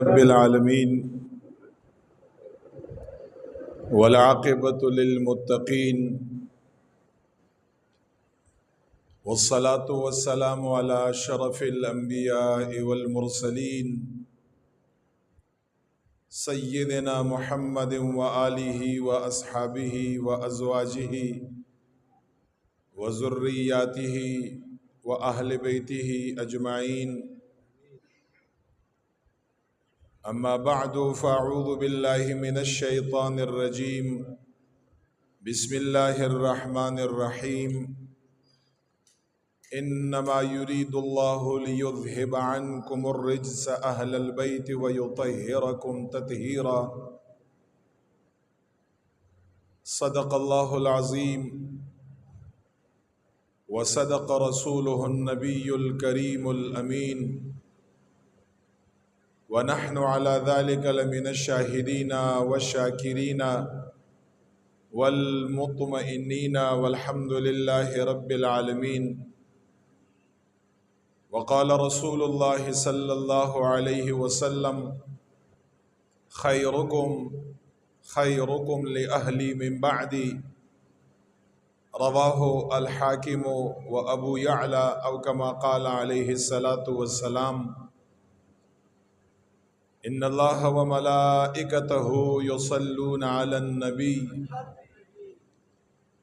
रब्बिल आलमीन वल आक़िबतु लिल मुत्तक़ीन वस्सलातु वस्सलामु अला अशरफिल अंबियाइ वल मुरसलीन सय्यिदिना मुहम्मदिन व आलिहि व अस्हाबिहि व अज़वाजिहि व ज़ुर्रिय्यातिहि व अहले बैतिहि अजमाइन। अम्मा बअदु फ़अऊज़ु बिल्लाहि मिनश शैतानिर रजीम। बिस्मिल्लाहिर रहमानिर रहीम। इन्नमा युरीदुल्लाहु लियुज़हिबा अन्कुमुर रिज्स अहलल बैति व युतहिरकुम तत्हीरा। सदक़ल्लाहुल अज़ीम व सदक़ रसूलुहुन नबियुल करीमुल अमीन व नहनु अला ज़ालिका लमिनश शाहिदीना व शाकिरीना वल मुत्मइन्नीना वल्हम्दुलिल्लाहि रब्बिल आलमीन। वक़ाल रसूलुल्लाहि सल्लल्लाहु अलैहि वसल्लम खैरुकुम लि अहली मिन बअदी। रवाहु अल हाकिम व अबू यअला औ कमा क़ाल अलैहि सलातु वस्सलाम। इन्नल्लाह व मलाइकतहु युसल्लूना अलन नबी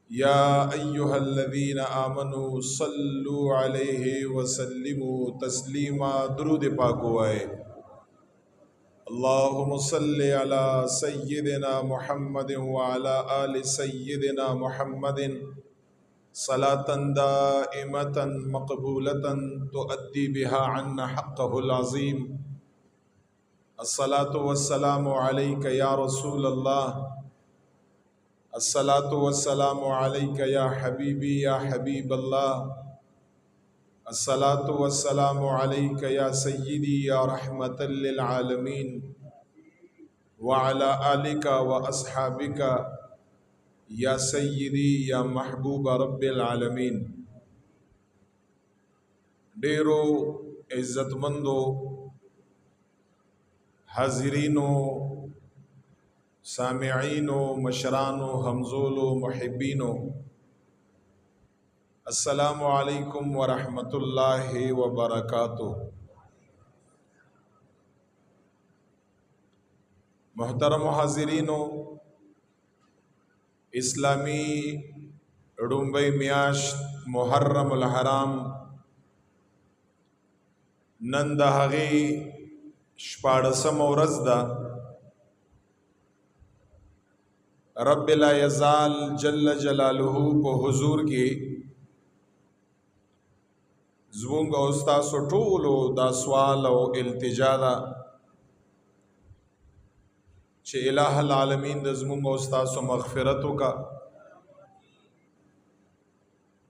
या अय्युहल्लज़ीना आमनू सल्लु अलैहि व सल्लिमू तस्लीमा। दुरूद पाक हुआ है। अल्लाहुम्मा सल्लि अला सय्यिदिना मुहम्मदिन व अला आलि सय्यिदिना मुहम्मदिन सलातन दाइमतन मक़बूलतन तुअद्दी बिहा अन्ना हक़्क़हुल अज़ीम। अस्सलातु वस्सलामु अलैका या रसूल अल्लाह। अस्सलातु वस्सलामु अलैका या हबीबी या हबीब अल्लाह। अस्सलातु वस्सलामु अलैका या सय्यिदी या रहमतल लिल आलमीन व अला आलिका व अस्हाबिका या सय्यिदी या महबूब रब्बिल आलमीन। डेरो इज़्ज़तमंदो हाज़िरीनो सामिईनो मशरानो हमज़ोलो मुहिब्बीनो, अस्सलामु अलैकुम व रहमतुल्लाहि व बरकातुहू। मोहतरम हाज़िरीनो, इस्लामी डुम्बई मियाश्त मुहर्रमुल हराम नन द हग़ी शपाड़सम वर्ज़ दा। रब्ब ला यज़ाल जल्ल जलालुहु को हुजूर की ज़ुंग औस्तासो टूलो दा सवाल और इल्तिजा दा चे इलाहल आलमीन द ज़ुंग औस्तासो मग़फ़िरतु का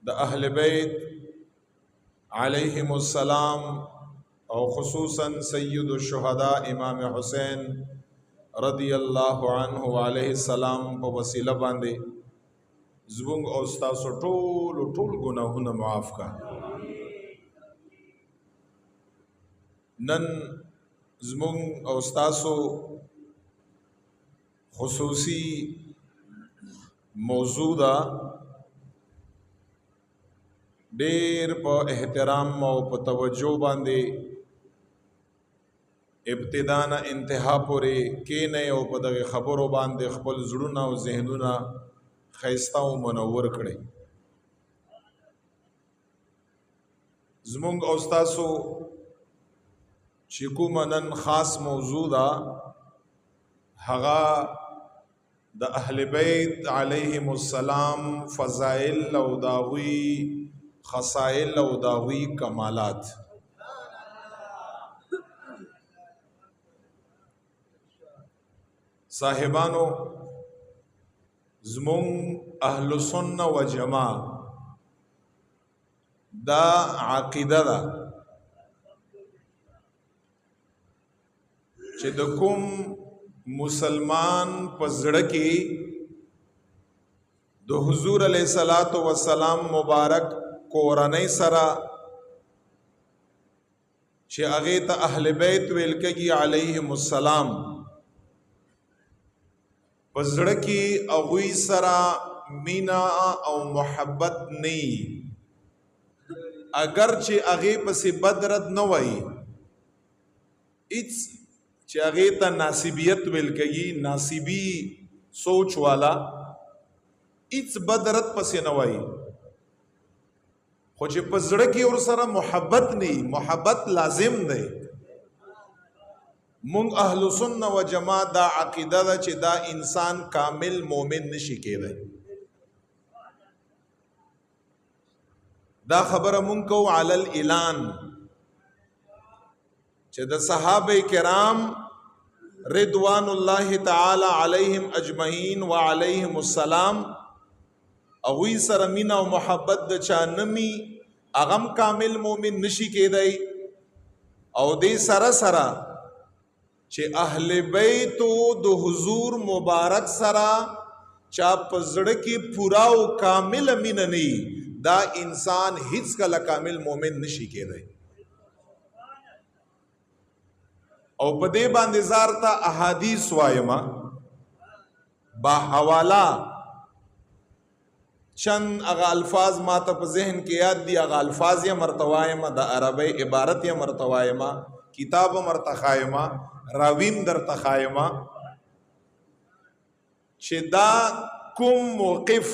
द अहले बैत अलैहिमुस्सलाम और ख़ुसूसन सय्यदुश शुहदा इमाम हुसैन रदियल्लाहु अन्हु अलैहिस्सलाम को वसीला बांधे ज़ुंग औस्तासो टूल गुनाहुन माफ़ का। नन ज़ुंग औस्तासो ख़ुसूसी मौजूदा डेर प एहतराम और प तवज्जो बांधे इब्तिदाना इंतहा पुरे के नए और पदग खबरों बांधे खपल जुड़ना और जहनुना खैस्ता मनवर कड़े। ज़ुंग औस्तासो चिकू मनन ख़ास मौजूदा हगा द अहले बैत अलैहिमुस्सलाम फ़ज़ाइल और दावी खसाइल और दावी कमालात। साहिबानो, ज़ुंग अहलुसुन्ना व जमा दा आक़िदा दा चे दकुम मुसलमान पज़ड़ की दो हुजूर अलैहिस्सलातु वस्सलाम मुबारक कोरनई सरा چې هغه ته اهل بیت ویل کېږي علیهم السلام، پزړه کې هغوی سره مینا او محبت نه، اگر چې هغه پسې بدرد نه وای، اټس چې هغه ته ناسبیت ویل کېږي، ناسبی سوچ والا، اټس بدرد پسې نه وای، خو چې پزړه کې ور سره محبت نه، محبت لازم دی. مونږ اهل سنت و جماعت دا عقیده ده چې دا انسان کامل مومن نشي کېدای. دا خبره مونږ کو علی الاعلان چې د صحابه کرام رضوان الله تعالی علیهم اجمعین و علیهم السلام اوی سره مینا او محبت د چا نمی اغم کامل مومن نشي کېدای. او دې سره سره چې اهل بیت د حضور مبارک سره چا پزړه کې پورا او کامل مین نه، دا انسان هیڅ کله کامل مومن نشي کېدای. او په دې باندې زارته احادیث وایما با حواله چند اغا الفاظ ما ته په ذهن کې یاد دي، اغا الفاظ یې مرتوایما د عربی عبارت یې مرتوایما، کتاب مرتخایما، راویم در تخایما، چې دا کوم موقف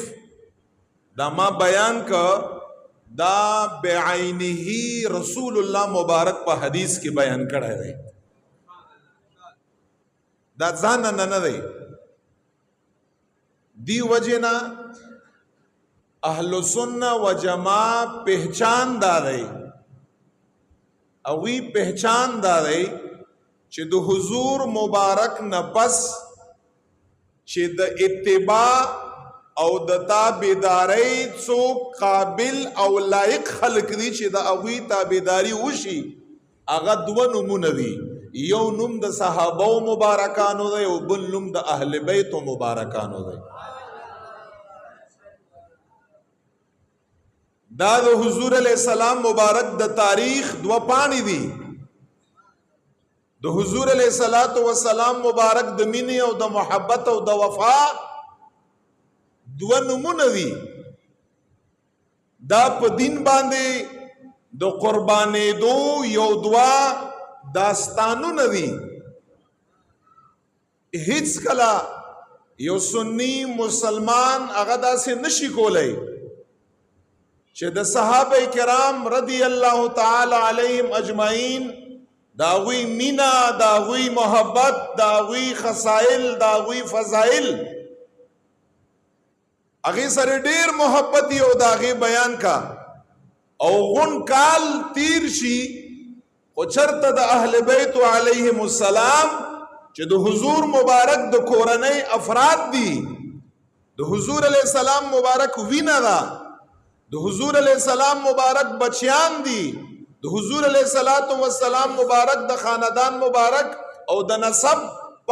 دا ما بیان کا دا بعینه رسول الله مبارک په حدیث کې بیان کړی دی، دا ځان نه دی. دی وجنا اهل سنت و جماعت پہچان دا دی، او وی پہچان دا دی چې د حضور مبارک نه پس چې د اتباع او د تابعداري څوک قابل او لایق خلق دي چې د هغوی تابعداري وشي، هغه دوه نومونه دي، یو نوم د صحابه مبارکانو دی او بل نوم د اهل بیت مبارکانو دی. دا د حضور علیہ السلام مبارک د تاریخ دوه پاڼې دي. د حضور علیہ السلام مبارک د مینې او د محبت او د وفا دوه نومونه دي. دا په دین باندې د قربانېدو یو دوه داستانونه دي. هیڅ کله یو سنی مسلمان هغه داسې نشي کولی چې د صحابه کرام رضی الله تعالی علیهم اجمعین داوی مینا، داوی محبت، داوی خصائل، داوی فضائل اغه سره ډیر محبت یو داغه بیان کا او غن کال تیر شي او چرته د اهل بیت علیهم السلام چې د حضور مبارک د کورنۍ افراد دي، د حضور علیہ السلام مبارک وینا ده، د حضور علیہ السلام مبارک بچیان دي، د حضور علیہ السلام مبارک د خاندان مبارک او د نسب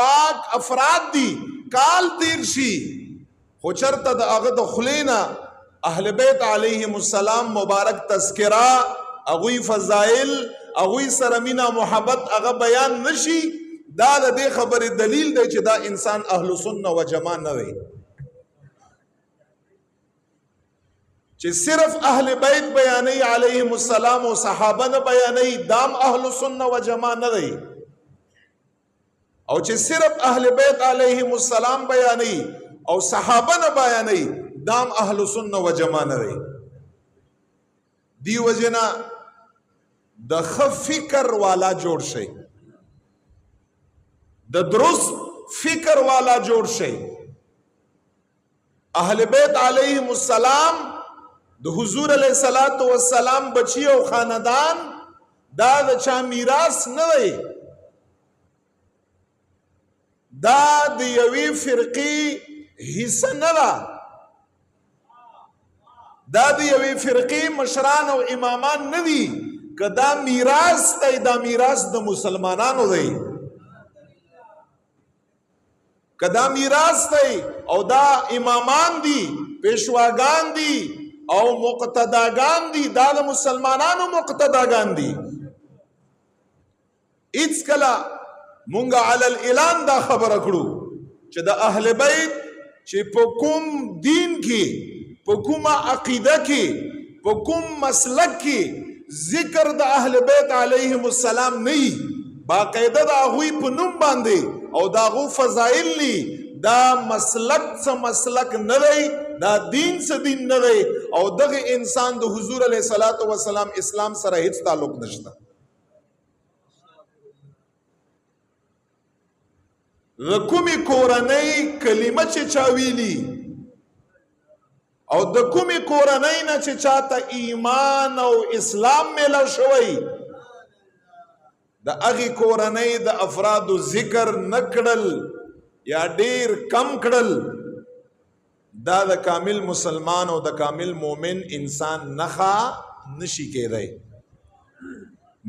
پاک افراد دي. کال تیر شي خو چرته د هغه د خلینا اهل بیت علیهم السلام مبارک تذکرہ، اغوی فضائل، اغوی سره مینا محبت هغه بیان نشي. دا د دې خبرې دلیل دی چې دا انسان اهل سنت و جماعت نه دی. چې صرف اهل بیت بیانې علیهم السلام او صحابه نه بیانې، دام اهل سنت و جماعت نه دی. او چې صرف اهل بیت علیهم السلام بیانې او صحابه نه بیانې، دام اهل سنت و جماعت نه دی. دی وجنا د ښه فکر والا جوړ شي، د درست فکر والا جوړ شي. اهل بیت علیهم السلام د حضور علیہ السلام بچی او خاندان دا د چا میراث نه دی، دا د یوې فرقې حصہ نه ده، دا د یوې فرقې مشران او امامان نه دي. که دا میراث دی، دا میراث د مسلمانانو دی. که دا میراث دی او دا امامان دي، پیشواگان دي او مقتداگان دي، دا د مسلمانانو مقتداگان دي. هیڅ کله مونږ علی الاعلان دا خبره کړو چې د اهل بیت چې په کوم دین کې په کومه عقیده کې په کوم مسلک کې ذکر د اهل بیت علیهم السلام نه وي باقاعده د هغوی په نوم باندې او د هغو فضایل ني دا مسلک څه مسلک نه دی دا دین څه دین نه دی او دغه انسان د حضور علیه الصلاة والسلام اسلام سره هیڅ تعلق نشته د کومې کورنۍ کلمه چې چا ویلي او د کومې کورنۍ نه چې چاته ایمان او اسلام میلاو شوی د هغې کورنۍ د افرادو ذکر نه کړل یا ډیر کم کړل دا د کامل مسلمان او د کامل مومن انسان نښه نشي کېدی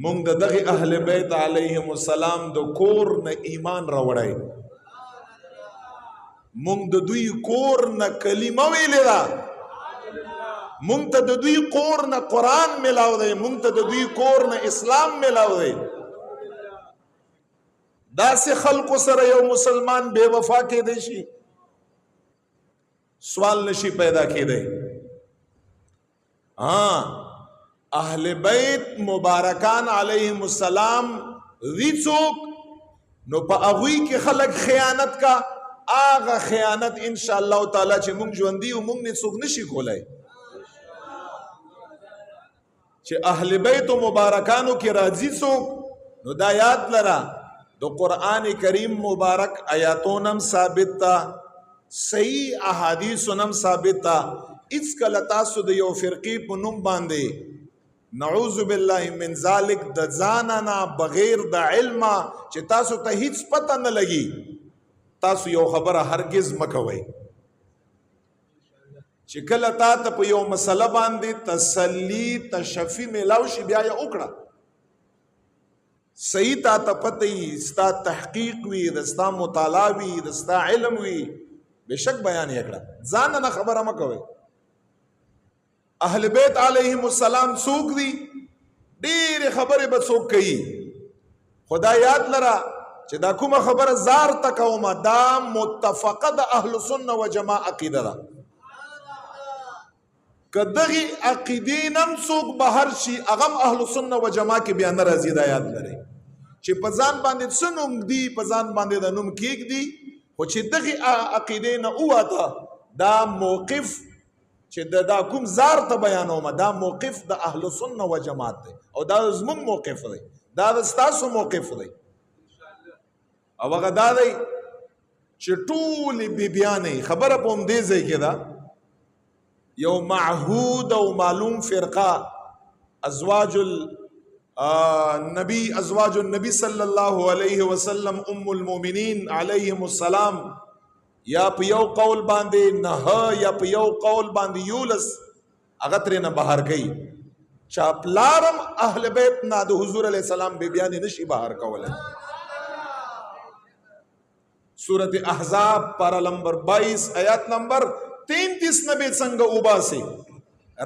مونږ د دغه اهل بیت علیهم السلام د کور نه ایمان راوړی مونږ د دوی کور نه کلمه ویلې ده مونږ ته د دوی کور نه قرآن میلاو دی مونږ ته د دوی کور نه اسلام میلاو دی داسې خلقو سره یو مسلمان بے وفا کېدی شي سوال نشي پیدا کېدی اهل بیت مبارکان علیهم السلام وی څوک نو په هغوی کې خلک خیانت کا آغا خیانت انشاءاللہ تعالی چې مونږ ژوندي او مونږ نه څوک نشي کولای چې اهل بیت مبارکانو کې راځي څوک نو دا یاد لره د قرآن کریم مبارک آیاتونم ثابت تا صحیح احادیثونم ثابت تا اڅ کله تاسو د یو فرقې په نوم باندې نعوذ بالله من ذلک د ځاننا بغیر د علم چې تاسو ته هیڅ پته نه لګي تاسو یو خبره هرگز مکوئ چې کله تا ته په یو مسله باندې تسلی تشفی میلاو شي بیا یې وکړه صحیح تا ته پته وي ستا تحقیق وي د ستا مطالعه وي د ستا علم وي بشک بیان یې کړه ځان نه خبره مکوئ اهل بیت علیهم السلام څوک دي ډېرې خبرې به څوک کوي خدا یاد لره چې دا کومه خبره زار تکومه دا متفقه د اهل سنه و جماع عقیده ده که دغې عقیدې نم څوک بهر شي هغه هم اهل سنه و جماع کې بیا نه راځي دا یاد لرئ چې په ځان باندې څه نوم دي په ځان باندې د نوم کېږدي خو چې دغې عقیدې نه ووته دا موقف چې دا کوم زار ته بیانومه دا موقف د اهل سنه و جماعت دی او دا زموږ موقف دی دا د ستاسو موقف دی او هغه دا دی چې ټولې بیبیانې خبره په همدې ځای کې ده یو معهود او معلوم فرقه ازواج النبی صلی الله علیه وسلم ام المؤمنین علیهم السلام یا په یو قول باندې نه یا په یو قول باندې یولس هغه ترې نه بهر کوي چاپلارم اهل بیت نه د حضور علیه السلام بیبیانې نشي بهر کولی سورت احزاب پارا نمبر 22 آیات نمبر 33 نبی څنګه وباسي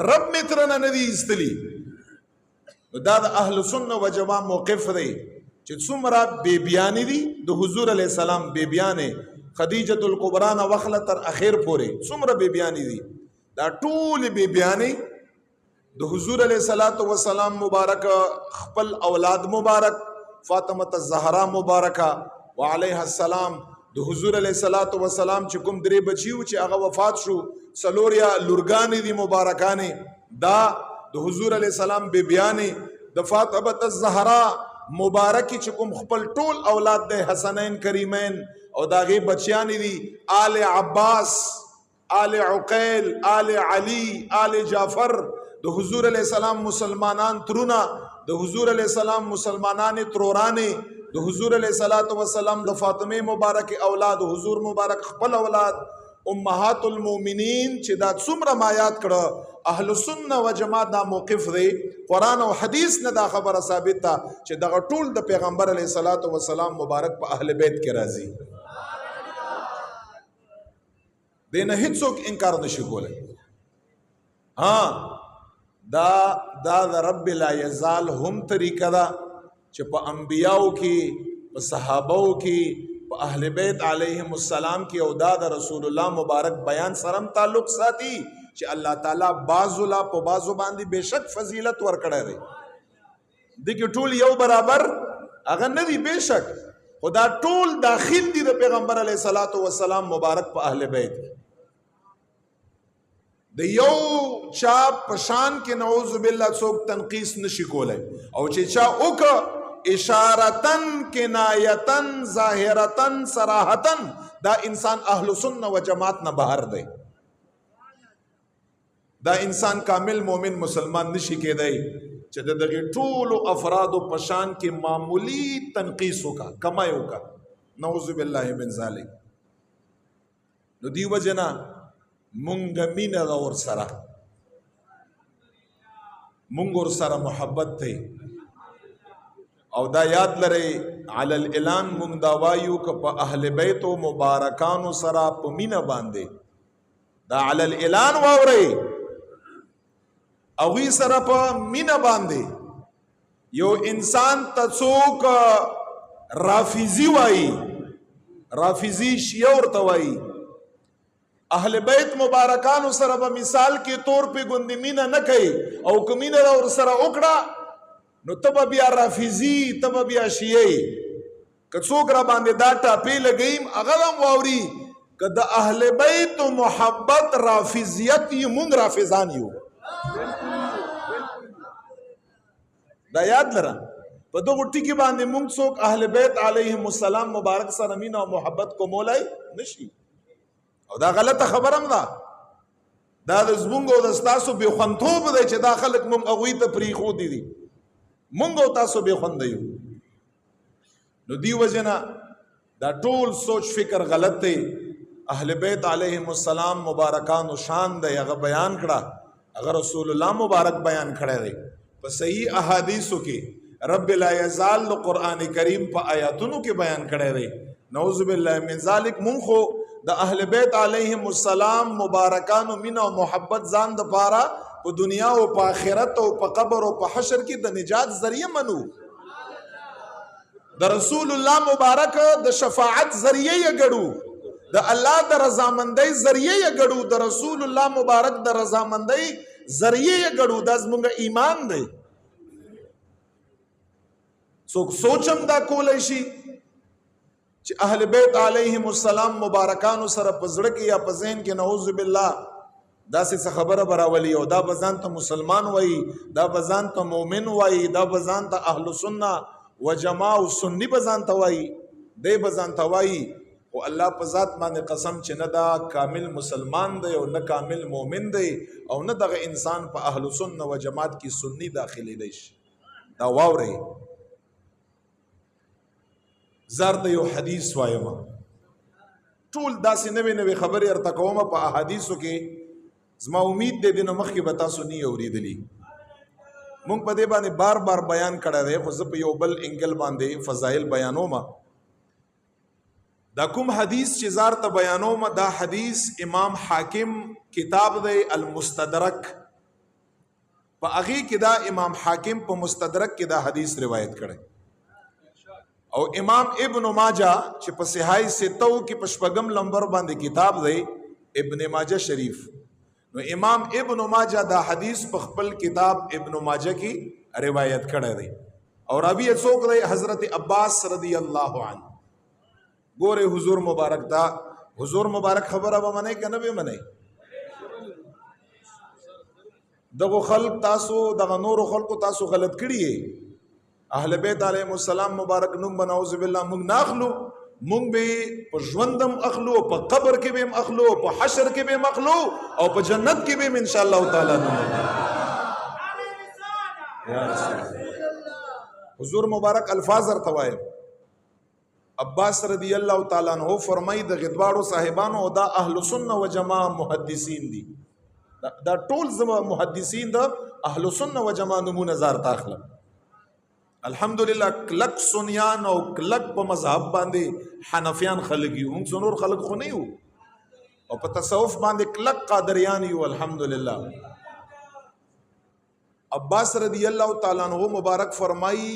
رب مترنه ندی استلی دا د اهل سنت و جماع موقف دی چې څومره بیبیانې دي د حضور علیه السلام بیبیانې خدیجه الکبرا نه وخله تر اخر پورې څومره بیبیانې دي دا ټول بیبیانې د حضور علیه السلام مبارک خپل اولاد مبارک فاطمه الزهرا مبارکه وعليها السلام د حضور علیه السلام چې کوم درې بچیو چې هغه وفات شو څلوریا لورګانې دي مبارکانې دا د حضور علیه السلام بیبیانې د فاطمه الزهرا مبارکی چې کوم خپل ټول اولاد د حسنین کریمین او داغي بچیانې دي آل عباس آل عقیل آل علی آل جعفر د حضور علیه السلام مسلمانان ترونه د حضور علیه السلام مسلمانان ترورانې د حضور علیه السلام د فاطمه مبارک اولاد حضور مبارک خپل اولاد امهات المؤمنین چې دا څومره ما یاد کړه اهل سنت و جماعت دا موقف دی قرآن او حدیث نه دا خبره ثابت ده چې دغه ټول د پیغمبر علیه السلام مبارک په اهل بیت کې راځي دینه هیڅوک انکار نشي کولی دا د رب لا یزال هم طریقه ده چې په انبیاو کې، په صحابو کې، په اهل بیت علیهم السلام کې او دا د رسول الله مبارک بیان سره تعلق ساتي چې الله تعالی بعضو لا په بعضو باندې بشک فضیلت ورکړی دی. دغه ټول یو برابر هغه نه دی بشک، خدا ټول داخل دي د پیغمبر علیه الصلاۃ والسلام مبارک په اهل بیت. د یو چا پشان کې نعوذ بالله څوک تنقیس نشي کولای، او چې چا وک اشارتن کنایتن ظاهرتن صراحتن دا انسان اهل سنت و جماعت نه بهر دی. دا انسان کامل مومن مسلمان نشي کېدای چې دغه ټول افراد او پشان کې معمولی تنقیس وکا کمای وکا، نعوذ بالله من ذلک. نو دی وجنا مونږ مینا اور سره، مونږ ور سره محبت ته، او دا یاد لري علی الاعلان مونږ دا وایو که په اهل بیت او مبارکانو سره په مینا باندې دا علی الاعلان واوري او وی سره په مینا باندې یو انسان ته څوک رافضی وایي، رافضی شیعه ورته وایي، اهل بیت مبارکانو سره به مثال کې طور په ګوندې مینا نه کوي او که مینا ور سره وکړه نو تب بیا رافضی تب بیا شیعی که څوک را باندې دا ټاپې لګیم هغه هم واوري که د اهل بیت محبت رافضیت یې مونږ رافضان یو. دا یاد لره په دغه ټکي باندې مونږ څوک اهل بیت علیهم السلام مبارک سره مینا او محبت کومولای نشي، او دا غلطه خبره هم ده. دا د زمونږ او د ستاسو بې خوندتوب دی چې دا خلک مونږ هغوی ته پرېښودي دي، مونږ او تاسو بې خونده یو. نو دی وجنه دا ټول سوچ فکر غلط دی. اهل بیت علیهم السلام مبارکانو شان دی هغه بیان کړه، هغه رسول الله مبارک بیان کړی دی په صحیح احادیثو کې. رب لا یزال قرآن کریم په آیاتونو کې بیان کړی دی. نعوذ بالله من ذلک مونږ خو د اهل بیت علیهم السلام مبارکانو مینا او محبت ځان د پاره په دنیا او په آخرت او په قبر او په حشر کې د نجات ذریعہ منو، د رسول الله مبارک د شفاعت ذریعہ یې ګړو، د الله د رضامندۍ ذریعہ یې ګړو، د رسول الله مبارک د رضامندۍ ذریعہ یې ګړو. دا زموږ ایمان دی. څوک سوچم دا کولای شي چې اهل بیت علیهم السلام مبارکانو سره په زړه کې یا په ذهن کې نعوذ بالله دا څه خبره براولي او دا بزان ته مسلمان وای، دا بزان ته مؤمن وای، دا بزان ته اهل سنت و جماعت او سنی بزان ته وای، دی بزان ته وای. او الله په ذات باندې قسم چې نه دا کامل مسلمان دی او نه کامل مؤمن دی او نه دغه انسان په اهل سنت و جماعت کې سنی داخلي دی شي. دا واوري زار ته یو حدیث وایم، ټول داسې نوې نوې خبرې ارته کوم په احادیثو کې. زما امید دې دنه مخکې به تاسو نه اوریدلی، مونږ په دې باندې بار بار بیان کړی دی، خو زه په یو بل انګل باندې فضایل بیانوم. دا کوم حدیث چې زار ته بیانوم دا حدیث امام حاکم کتاب دی المستدرک، په هغې کې دا امام حاکم په مستدرک کې دا حدیث روایت کړی، او امام ابن ماجه چې په صحیح ستو کې په شپږم نمبر باندې کتاب دی ابن ماجه شریف. نو امام ابن ماجه دا حدیث په خپل کتاب ابن ماجه کې روایت کړی دی، او راوی څوک دی حضرت عباس رضی الله عنه. ګوره حضور مبارک دا حضور مبارک خبره به منئ که نه به منئ؟ دغه خلق تاسو دغه نور خلقو تاسو غلط کړی. اهل بیت علیهم السلام مبارک نوم بنعوذ بالله مونږ ناخلو، مونږ به په ژوندم اخلو، په قبر کې به اخلو، په حشر کې به اخلو، او په جنت کې به ان شاء الله تعالی نوم. یا رسول حضور مبارک الفاظ ارتوایم. عباس رضی الله تعالی عنہ فرمای د غدوارو صاحبانو دا اهل سنت و جماعت محدثین دي، دا ټول زما محدثین د اهل سنت و جماعت نمونه زار تاخله. الحمدلله کلک سنیان او کلک په مذهب باندې حنفیان خلک یو، موږ څنور خلک خو نه یو، او په تصوف باندې کلک قادریان یو. الحمدلله عباس رضی الله تعالی عنہ مبارک فرمایي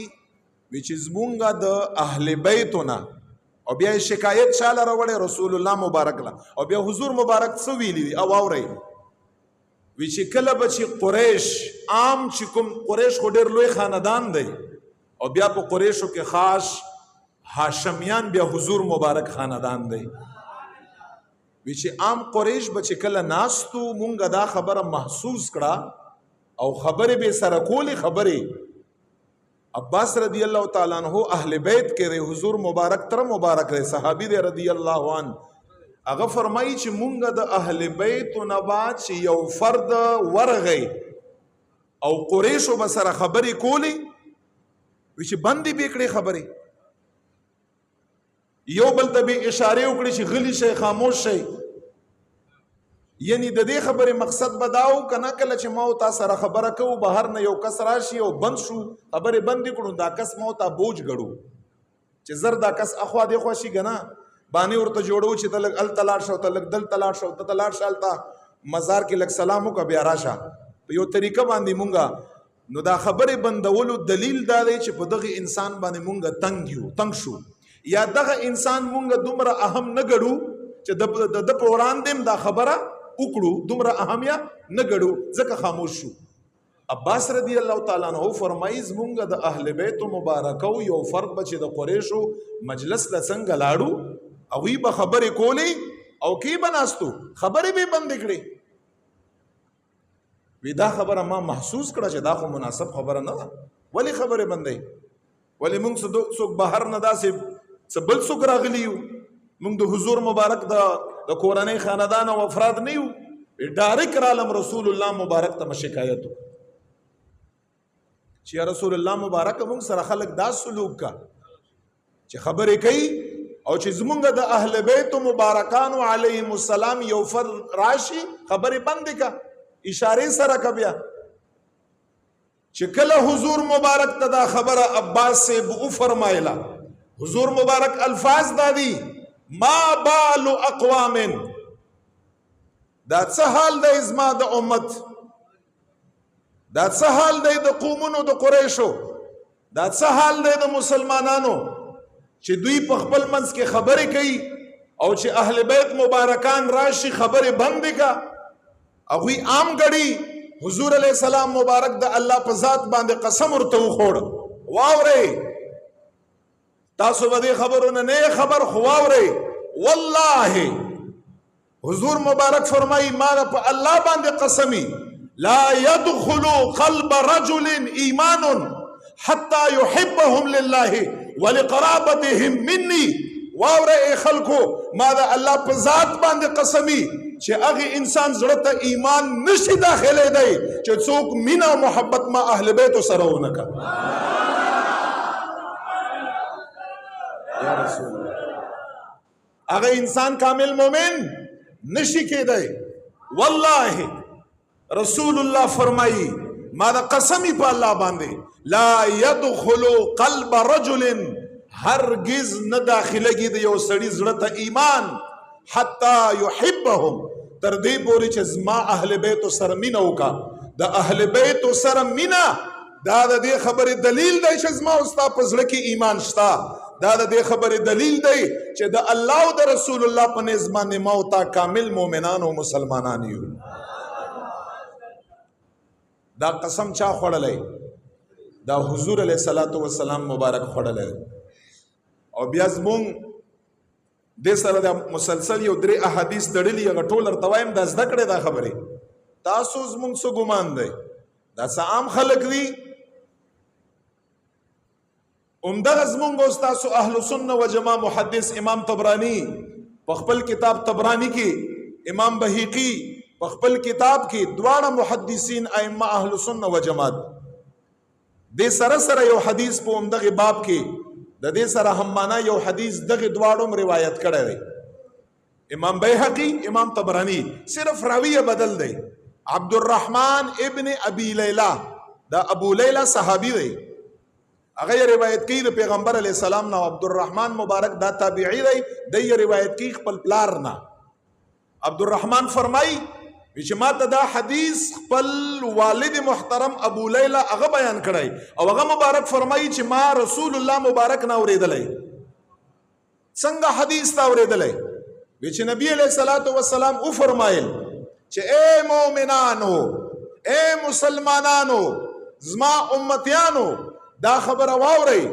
وی چې زمونږه د اهل بیتونه او بیا شکایت چاله راوړی رسول الله مبارک له او بیا حضور مبارک څه ویلي دي او اورئ وی چې کله به چې قریش عام چې کوم قریش خو ډېر لوی خاندان دی او بیا په قریشو کې خاص هاشمیان بیا حضور مبارک خاندان دی وی چې عام قریش به چې کله ناستو مونږه دا خبره محسوس کړه او خبرې به سره کولې خبرې عباس رضی الله تعالی عنہ اهل بیت کې دی حضور مبارک تر مبارک دی صحابي دی رضی الله عنه هغه فرمایي چې مونږه د اهل بیت نه بعد چې یو فرد ورغی او قریشو به سره خبرې کولې وی چې بندي به کړې خبرې یو بل ته به اشاره وکړي چې غلی شي خاموش شي یعنی د دې خبرې مقصد بداو کنه کله چې ما او تاسو سره خبره کوو بهر نه یو کس راشي او بند شو خبرې بند کړو دا کس ما او تا بوج غړو چې زر دا کس اخوا دی خوشي غنا باندې ورته جوړو چې تلک ال تلاړ شو تلک دل تلاړ شو تلاړ شالتا مزار کې لک سلامو کا بیا راشه په یو طریقه باندې مونږه نو دا خبرې بندولو دلیل دا دی چې په دغه انسان باندې مونږه تنگ شو یا دغه انسان مونږه دومره اهم نه ګړو چې د په وړاندې دا خبره وکړو دومره اهمیت نه ګړو ځکه خاموش شو عباس رضی الله تعالی عنہ فرمایي زمونږ د اهل بیت مبارکو یو فرد بچ د قریشو مجلس ل څنګه لاړو او وی به خبرې کولې او کی بناستو خبرې به بند کړې وی دا خبره ما محسوس کړه چې دا خو مناسب خبره نه ده ولی خبرې بندې ولی موږ څوک بهر نه داسې بل څوک راغلیو موږ د حضور مبارک د کورنۍ خاندان او افراد نه یو ډایرک رالم رسول الله مبارک ته شکایت چې رسول الله مبارک موږ سره خلق دا سلوک کا چې خبرې کوي او چې زمونږ د اهل بیت مبارکانو علیهم السلام یو فر راشي خبرې بند کا اشاره سره کبیا چې کله حضور مبارک ته دا خبره عباس سے بو فرمایلا حضور مبارک الفاظ دادی ما بال اقوام دا څه حال دی زما د امت دا څه حال دی د قومونو د قریشو دا څه حال دی د مسلمانانو چې دوی په خپل منځ کې خبرې کوي او چې اهل بیت مبارکان راشي خبرې بند کا هغوی عام غړي حضور علیہ السلام مبارک د الله په ذات باندې قسم ورته وخوړ واورئ تاسو به دې خبرونه نه خبر خو واورئ والله حضور مبارک فرمایي ما په الله باندې قسمی لا يدخل قلب رجل ایمان حتى يحبهم لله ولقرابتهم مني واورئ خلکو ما د الله په ذات باندې قسمی چې هغه انسان زړه ته ایمان نشي داخله دی چې څوک مینا او محبت ما اهل بیت سره ونکړي یا رسول الله هغه انسان کامل مومن نشي کېدی والله رسول الله فرمایي ما د قسمی په الله باندې لا يدخل قلب رجل هرگز نه داخلهږي د یو سړي زړه ته ایمان حتی يحبهم تر دې پورې چې زما اهل بیت سره مینه وکا د اهل بیت سره مینه دا د دې خبرې دلیل دی چې زما او ستا په زړه کې ایمان شته دا د دې خبرې دلیل دی چې د الله او د رسول الله په نزد باندې ما او تا کامل مؤمنان او مسلمانان یو دا قسم چا خوړلې دا حضور علیه الصلاۃ والسلام مبارک خوړلې او بیا زمون د سره د مسلسل یو درې احادیث تړلې هغه ټول ارتوایم د زده کړې دا خبره تاسو زمون څه ګمان دی دا عام خلک دي عمدہ زمون تاسو اهل سنت و جماعت محدث امام طبرانی په خپل کتاب طبرانی کې امام بهقی په خپل کتاب کې دواړه محدثین ائمه اهل سنت و جماعت د سره یو حدیث په عمدغه باب کې د دې سره هم معنا یو حدیث دغه دواړو روایت کړی دی امام بهقی امام طبرانی صرف راویه بدل دی عبد الرحمن ابن ابي ليلى دا ابو ليلى صحابي دی هغه روایت کوي د پیغمبر علی السلام نو عبد الرحمن مبارک دا تابعی دی د روایت کوي خپل پلار نه عبد الرحمن فرمای چې ما ته دا حدیث خپل والد محترم ابو لیلا هغه بیان کړی او هغه مبارک فرمایي چې ما رسول الله مبارک نه اورېدلی. څنګه حدیث تا اورېدلی؟ وی چې نبی علیہ الصلوۃ والسلام او فرمایل چې اے مؤمنانو، اے مسلمانانو، زما امتیانو، دا خبره واورئ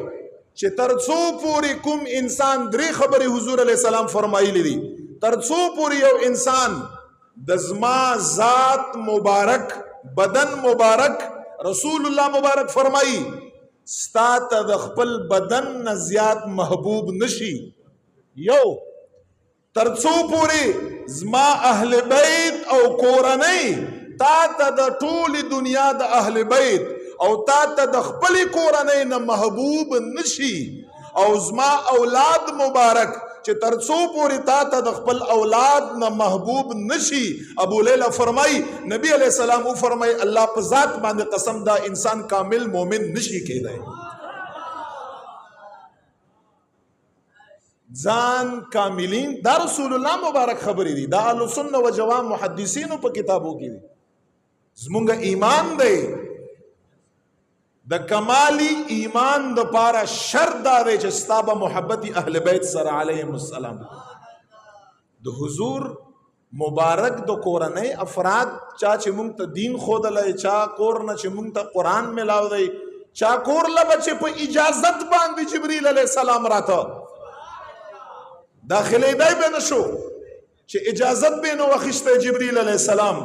چې ترڅو پوری کوم انسان درې خبرې حضور علیہ السلام فرمایلی دي، ترڅو پوری یو انسان د زما ذات مبارک، بدن مبارک، رسول الله مبارک فرمایي ستا ته د خپل بدن نه زیات محبوب نشي. یو ترڅو پوری زما اهل بیت او کورنۍ تا ته د ټولې دنیا د اهل بیت او تا ته د خپل کورنۍ نه محبوب نشي، او زما اولاد مبارک چې ترڅو پوری تا ته د خپل اولاد نه محبوب نشي. ابو لیلا فرمای نبی علیہ السلام او فرمای الله په ذات باندې قسم دا انسان کامل مومن نشي کېدای. ځان کاملین دا رسول الله مبارک خبرې دي، دا اهل سنت و جوام محدثینو په کتابو کې دي. زمونږ ایمان دی د کمالی ایمان د پاره شرط دا دی چې ستا به محبت اهل بیت سره علیهم السلام، د حضور مبارک د کورنۍ افراد چا چې مونږ ته دین ښودلی، چا کور نه چې مونږ ته قرآن ملاو دی، چا کور لبه چې په اجازت باندې جبریل علیه السلام راته داخلېدی به نه شو چې اجازت به نه واخیستی جبریل علیه السلام،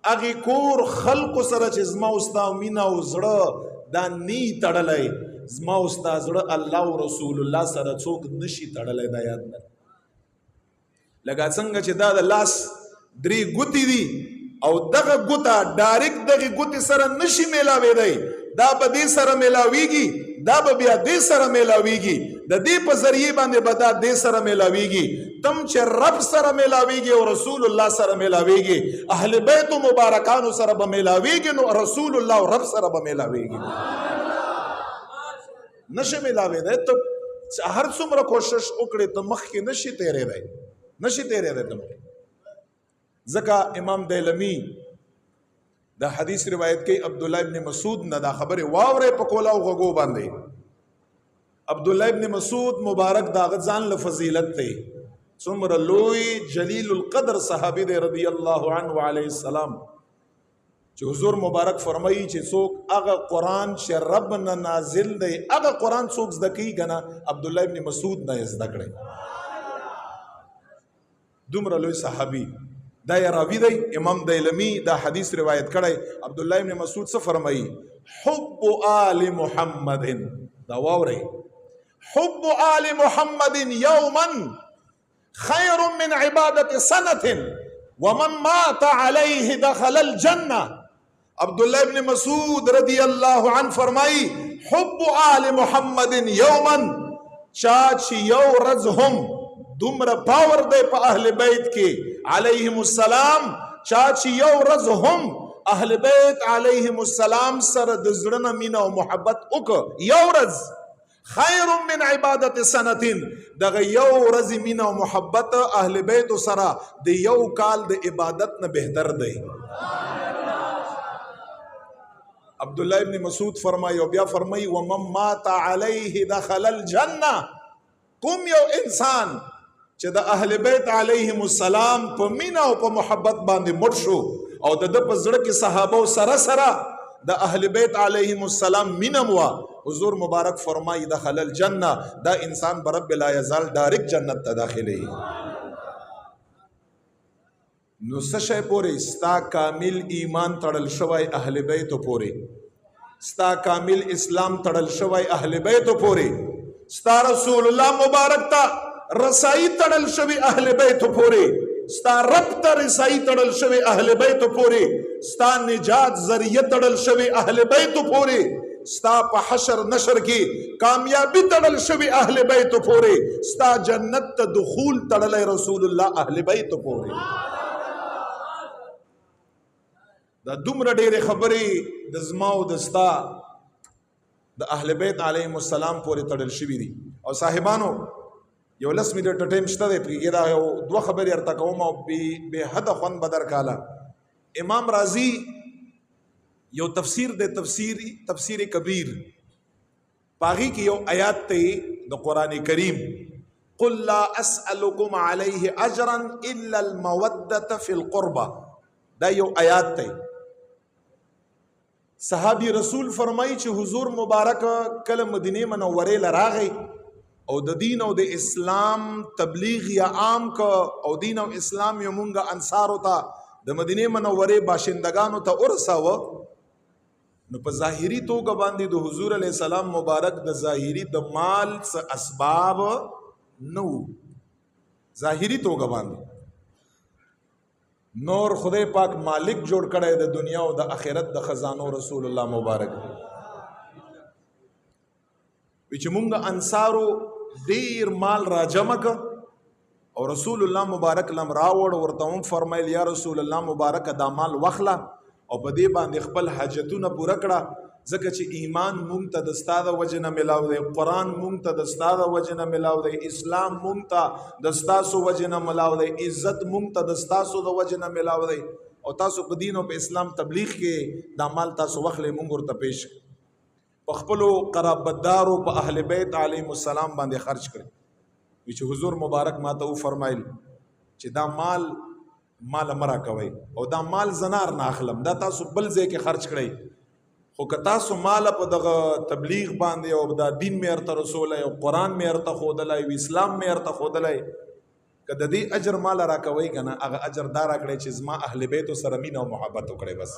هغې کور خلقو سره چې زما او ستا مینه او زړه دا نی تړلی، زما او ستا زړه الله او رسول الله سره څوک نشي تړلی. دا یاد نه لکه څنګه چې دا د لاس درې ګوتې دي او دغه ګوته ډایرکټ دغه ګوتې سره نشي میلاوېدی، دا به دې سره میلاویږي، دا به بیا دې سره میلاویږي، د دې په ذریعه باندې به دا دې سره میلاویږي. تم چې رب سره میلاویږي او رسول الله سره میلاویږي، اهل بیت مبارکانو سره به میلاویږي، نو رسول الله او رب سره به میلاویږي. نشه میلاوېدی ته هر څومره کوشش وکړې ته مخکې نشي تېرېدی، نشي تېرېدی ته. ځکه امام دیلمی دا حدیث روایت کوي عبدالله ابن مسعود نه دا خبره واورې په کولا او غوګو باندې. عبدالله ابن مسعود مبارک داغه ځان له فضیلت دی، څومره لوی جلیل القدر صحابي دی رضی الله عنه علیه السلام، چې حضور مبارک فرمایي چې څوک هغه قرآن چې رب نه نازل دی هغه قرآن څوک زده کوي که نه عبدالله ابن مسعود نه یې زده کړی. دومره لوی صحابي دا یې راوي دی. امام دیلمی دا حدیث روایت کړی. عبدالله ابن مسعود څه فرمایي؟ حب آل محمد، دا واورئ، حب آل محمد یوما خیر من عبادت سنة ومن مات علیه دخل الجنة. عبداللہ ابن مسعود رضی اللہ عنہ فرمائی حب آل محمد یوما، چاچ یو رز هم دمر پاور دے پا اہل بیت کے علیہم السلام، چاچ یو رز هم اہل بیت علیہم السلام سر دزرن من و محبت اک یو رز خیر من عبادت سنتین، دغ یو رز من و محبت اہل بیت سرا دی یو کال دی عبادت نہ بہتر دی. عبداللہ ابن مسعود فرمائی و بیا فرمائی ومن مات علیہ دخل الجنہ، کم یو انسان چې د اهل بیت علیهم السلام په مینا او په محبت باندې مړ شو او د په زړه کې صحابه سره سره د اهل بیت علیهم السلام مینم وا، حضور مبارک فرمایي دخل الجنه، دا انسان برب لا یزال ډایرکټ جنت ته داخلي. نو سشه پوری ستا کامل ایمان تړل شوی اهل بیت پوری، ستا کامل اسلام تړل شوی اهل بیت پوری، ستا رسول الله مبارک تا رسائی تڑل شوی اہل بیت پوری، ستا رب تا رسائی تڑل شوی اہل بیت پوری، ستا نجات ذریعہ تڑل شوی اہل بیت پوری، ستا پا حشر نشر کی کامیابی تڑل شوی اہل بیت پوری، ستا جنت دخول تڑل رسول اللہ اہل بیت پوری. دا دمر دیر خبری دزماو دستا دا اہل بیت علیہم السلام پوری تڑل شوی دی. اور صاحبانو یو لس منټ ټایم شته دی، پرې دا یو دوه خبرې ارته کوم او به حد خوند بدر کاله. امام رازی یو تفسیر دے تفسیر کبیر پاغي کې یو آیات ته د قران کریم قل لا اسالکم علیه اجرا الا الموده فی القربى دا یو آیات ته صحابی رسول فرمایي چې حضور مبارک کله مدینه منوره لراغی او د دین او د اسلام تبلیغ یا عام کا او دین او اسلام یو مونږه انصار وتا د مدینه منوره باشندگانو ته ورساوه نو په ظاهری توګه باندې د حضور علیه السلام مبارک د ظاهری د مال څخه اسباب نو ظاهری توګه باندې نور خدای پاک مالک جوړ کړی د دنیا او د آخرت د خزانو رسول الله مبارک چې مونږ انصارو ډیر مال را جمع ک او رسول الله مبارک لم راوړ ورته هم فرمایل یا رسول الله مبارک دا مال وخلا او په دې باندې خپل حاجتونه پوره کړه ځکه چې ایمان مونږ ته د ستاده وجنه ملاو دی قرآن مونږ ته د ستاده وجنه ملاو دی اسلام مونږ ته د ستاسو وجنه ملاو دی عزت مونږ ته د ستاسو د وجنه ملاو دی او تاسو په دین او په اسلام تبلیغ کې دا مال تاسو وخلې مونږ ورته پیش په خپلو قرابتدارو په اهل بیت علیهم السلام باندې خرج کړي چې حضور مبارک ماته فرمایل چې دا مال مرا کوي او دا مال زنار نه اخلم دا تاسو بل ځای کې خرج کړئ خو که تاسو مال په دغه تبلیغ باندې او دا دین مې ارته رسولای او قرآن مې ارته ښودلی او اسلام مې ارته ښودلی که د دې اجر مال را کوئ که نه هغه اجر دا راکړئ چې زما اهل بیتو سره مینه او محبت وکړئ بس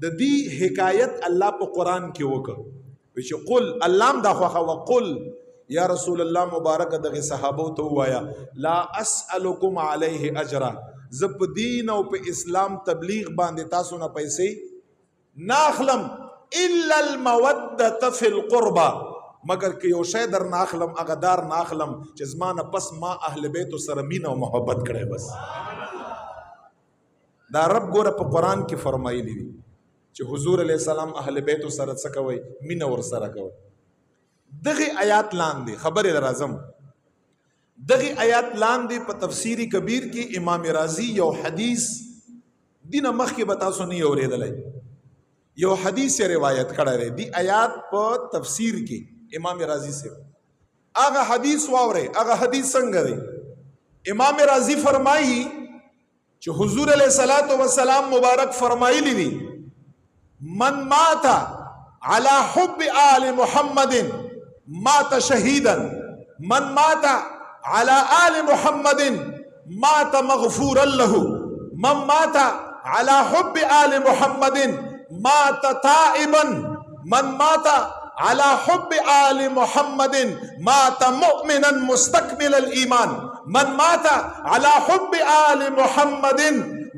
د دې حکایت الله په قرآن کې وکړ چې قل الله هم دا خوښه وقل یا رسول الله مبارک دغه صحابو ته وایا لا اسالکم علیه اجرا ز په دین او په اسلام تبلیغ باندې تاسو نه پیسې ناخلم الا الموده فی القربى مگر که یو شی در ناخلم اغدار ناخلم چې زمانه پس ما اهل بیت سره مینه او محبت کړي بس دا رب ګوره په قران کې فرمایلی دي چې حضور علیه السلام اهل بیت سره څه کوي مینه ور سره کوي دغه آیات لاندې خبر راځم دغه آیات لاندې په تفسیری کبیر کې امام رازی یو حدیث دینه مخ کې بتا سو نه اوریدلای یو حدیث روایت کړه دی دی آیات په تفسیر کې امام رازی سے هغه حدیث واوره هغه حدیث څنګه دی امام رازی فرمایي چې حضور علیه الصلاۃ والسلام مبارک فرمایلی دي من مات على حب آل محمد مات شهيدا من مات على آل محمد مات مغفورا له من مات على حب آل محمد مات تائبا من مات على حب آل محمد مات مؤمنا مستكمل الإيمان من مات على حب آل محمد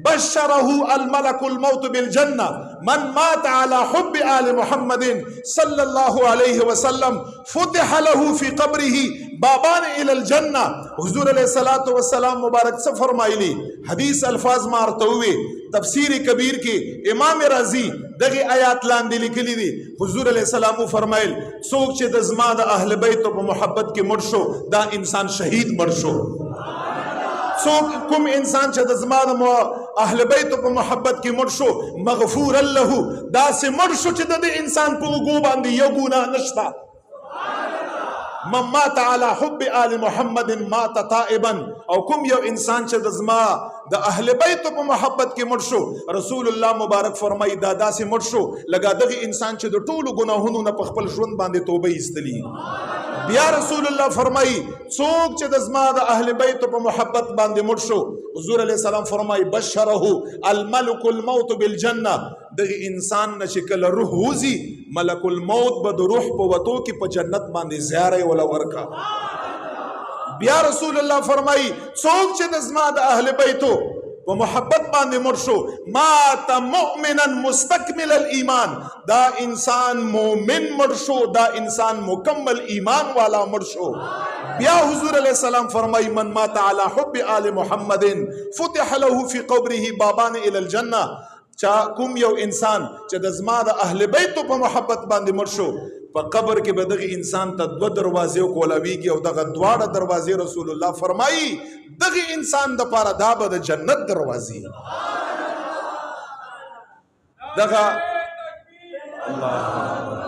بشره الملك الموت بالجنة من مات على حب آل محمد صلى الله عليه وسلم فتح له في قبره بابان إلى الجنة حضور علیہ الصلوۃ والسلام مبارک سے فرمایلی حدیث الفاظ مارته ہوئے تفسیر کبیر کې امام رازی دغه آیات لاندې لیکلي دي حضور علیہ السلام فرمایل څوک چې د زما د اهل بیت په محبت کې مړ شو دا انسان شهید مړ شو څوک کوم انسان چې د زما د اهل بیت په محبت کې مړ شو مغفور له دا سه مړ شو چې د انسان په وګو باندې یو ګناه نشتا من مات على حب آل محمد مات تائبا او کوم یو انسان چې د زما د اهل بیت په محبت کې مړ شو رسول الله مبارک فرمایي دا داسې مړ شو لکه دغه انسان چې د ټولو ګناهونو نه په خپل ژوند باندې توبه ایستلی بیا رسول الله فرمایي څوک چې د زما د اهل بیت په محبت باندې مړ شو حضور علیه السلام فرمایي بشره الملك الموت بالجنه دغه انسان نشي کله روح وزي ملک الموت به د روح په وتو کې په جنت باندې زیاره ولا ورکا بیا رسول الله فرمایي څوک چې د زما د اهل بیتو په محبت باندې مړ شو مات مؤمنا مستكمل الايمان دا انسان مؤمن مړ شو دا انسان مکمل ایمان والا مړ شو بیا حضور علیہ السلام فرمائی من مات على حب آل محمد فتح له في قبره بابان الى الجنه چا کوم یو انسان چې د زما د اهل بیت په محبت باندې مړ شو په قبر کې به دغه انسان ته 2 دروازې کولاویږي او دغه دواړه دروازې رسول الله فرمایي دغه انسان د پاره دا به د جنت دروازې دغه الله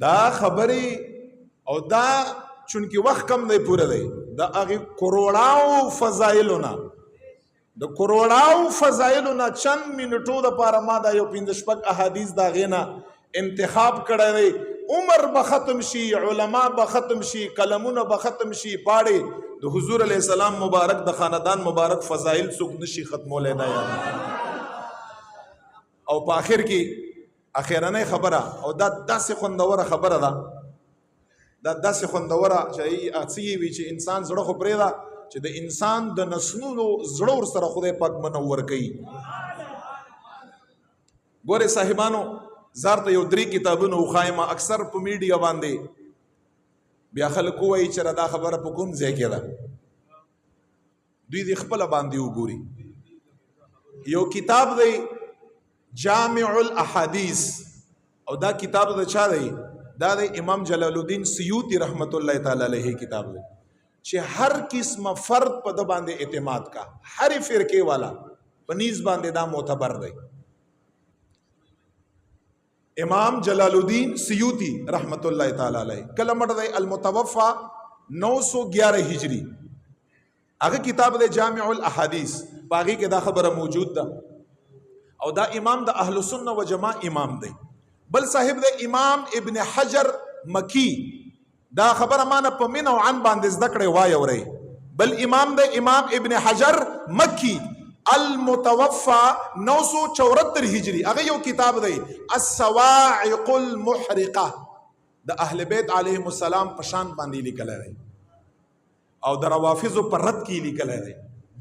دا خبرې او دا چونکی وخت کم دی پوره دی دا هغه کروڑاو فضایلونه د کروڑاو فضایلونه چند منټو د پاره ما دا یو 15 احادیث دا غینا انتخاب کړی دی عمر به ختم شي علما به ختم شي کلمونه به ختم شي پاړي د حضور علیه السلام مبارک د خاندان مبارک فضایل څوک نشي ختمولای دا او په اخر کې اخیرانه خبره او دا داسې خوندوره خبره ده دا داسې خوندوره چې اڅي وی چې انسان زړه خو پرې ده چې د انسان د نسلونو زړه ور سره خدای پاک منور کوي ګوره صاحبانو زارته یو 3 کتابونه وخایمه اکثر په میډیا باندې بیا خلک وایي چې دا خبره په کوم ځای کې ده دوی د خپل باندې وګوري یو کتاب دی جامع الاحادیث او دا کتاب د چا دی دا د امام جلال الدین سیوطی رحمت الله تعالی علیه کتاب دی چې هر قسم فرد په د باندې اعتماد کا هر فرقه والا پنیز باندې دا معتبر دی امام جلال الدین سیوطی رحمت الله تعالی علیه کله مړ دی المتوفى 911 هجری هغه کتاب دی جامع الاحادیث باقی کې دا خبره موجود ده او دا امام د اهل سنت و جماعت امام دی بل صاحب د امام ابن حجر مکی دا خبره مانه په من او عن باندې ذکر وای اوري بل امام د امام ابن حجر مکی المتوفى 974 هجری هغه یو کتاب دی الصواعق المحرقه د اهل بیت علیهم السلام په شان باندې لیکل دی او د روافض پر رد کی لیکل دی